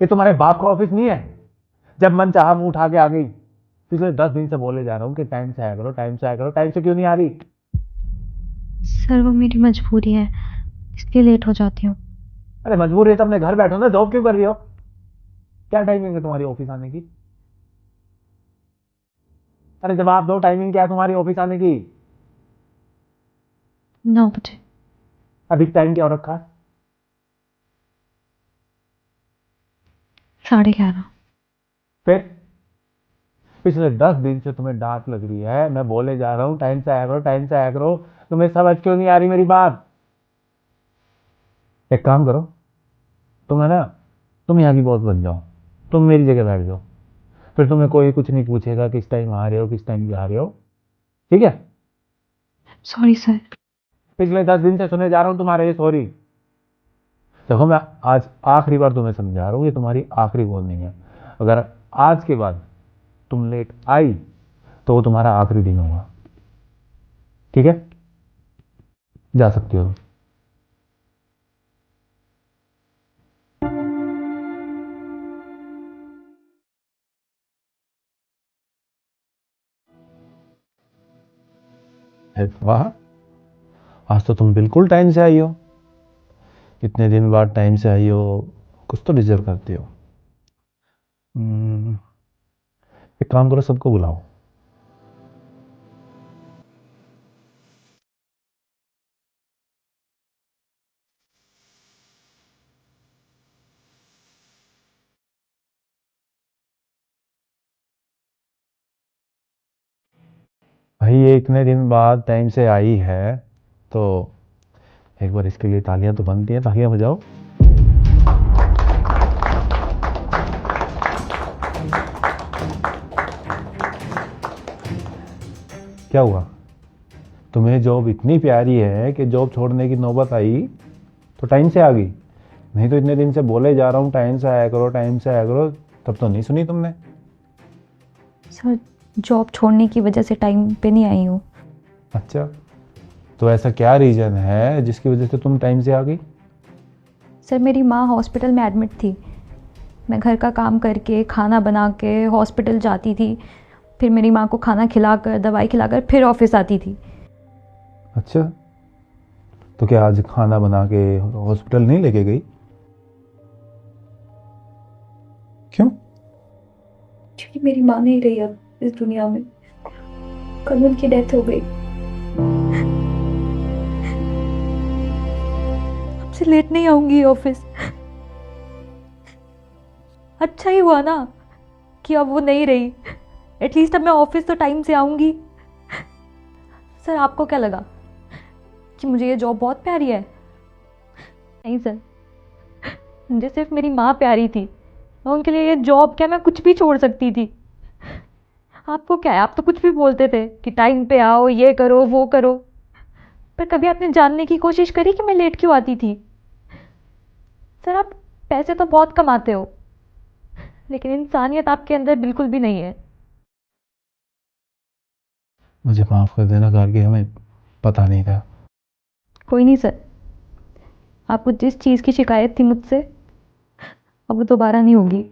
ये तुम्हारे बाप का ऑफिस नहीं है? जब मन चाहा मुंह उठा के आ गई। पिछले 10 दिन से बोले जा रहा हूँ कि टाइम से आया करो, टाइम से आया करो, टाइम से क्यों नहीं आ रही? सर वो मेरी मजबूरी है, इसलिए लेट हो जाती हूँ। अरे मजबूर है तो अपने घर बैठो ना, जॉब क्यों कर रही हो? क्या टाइमिंग है तुम्हारी ऑफिस आने की? अरे जवाब दो, टाइमिंग क्या है तुम्हारी ऑफिस आने की? 9 बजे। अभी टाइम क्या हो रखा है? 11:30। फिर पिछले 10 दिन से तुम्हें डांट लग रही है, मैं बोले जा रहा हूँ टाइम से आया करो, टाइम से आया करो। तुम्हें समझ क्यों नहीं आ रही मेरी बात? एक काम करो, तुम है ना, तुम यहाँ की बॉस बन जाओ। तुम मेरी जगह बैठ जाओ। फिर तुम्हें कोई कुछ नहीं पूछेगा किस टाइम आ रहे हो, किस टाइम जा रहे हो। ठीक है? Sorry sir. पिछले 10 दिन से सुने जा रहा हूँ तुम्हारे ये सॉरी। देखो मैं आज आखिरी बार तुम्हें समझा रहा हूँ, ये तुम्हारी आखिरी वार्निंग है। अगर आज के बाद तुम लेट आई तो वो तुम्हारा आखिरी दिन होगा। ठीक है? जा सकती हो। वाह, आज तो तुम बिल्कुल टाइम से आई हो। इतने दिन बाद टाइम से आई हो, कुछ तो डिजर्व करती हो। एक काम करो, सबको बुलाओ। भाई ये इतने दिन बाद टाइम से आई है तो एक बार इसके लिए तालियां तो बनती हैं, तालियां बजाओ। क्या हुआ? तुम्हें जॉब इतनी प्यारी है कि जॉब छोड़ने की नौबत आई तो टाइम से आ गई। नहीं तो इतने दिन से बोले जा रहा हूँ टाइम से आया करो, टाइम से आया करो, तब तो नहीं सुनी तुमने। सर जॉब छोड़ने की वजह से टाइम पे नहीं आई हूँ। अच्छा, तो ऐसा क्या रीजन है जिसकी वजह से तुम टाइम से आ गई? सर मेरी माँ हॉस्पिटल में एडमिट थी। मैं घर का काम करके खाना बना के हॉस्पिटल जाती थी, फिर मेरी माँ को खाना खिलाकर दवाई खिलाकर फिर ऑफिस आती थी। अच्छा, तो क्या आज खाना बना के हॉस्पिटल नहीं लेके गई? क्यों? क्योंकि मेरी माँ नहीं रही अब इस दुनिया में, कल उनकी डेथ हो गई। अब से लेट नहीं आऊंगी ऑफिस। अच्छा ही हुआ ना कि अब वो नहीं रही, एटलीस्ट अब मैं ऑफिस तो टाइम से आऊंगी। सर आपको क्या लगा कि मुझे ये जॉब बहुत प्यारी है? नहीं सर, मुझे सिर्फ मेरी माँ प्यारी थी। मैं उनके लिए ये जॉब क्या, मैं कुछ भी छोड़ सकती थी। आपको क्या है, आप तो कुछ भी बोलते थे कि टाइम पे आओ, ये करो वो करो, पर कभी आपने जानने की कोशिश करी कि मैं लेट क्यों आती थी? सर आप पैसे तो बहुत कमाते हो, लेकिन इंसानियत आपके अंदर बिल्कुल भी नहीं है। मुझे माफ कर देना कारगिल, हमें पता नहीं था। कोई नहीं सर, आपको जिस चीज़ की शिकायत थी मुझसे अब वो दोबारा नहीं होगी।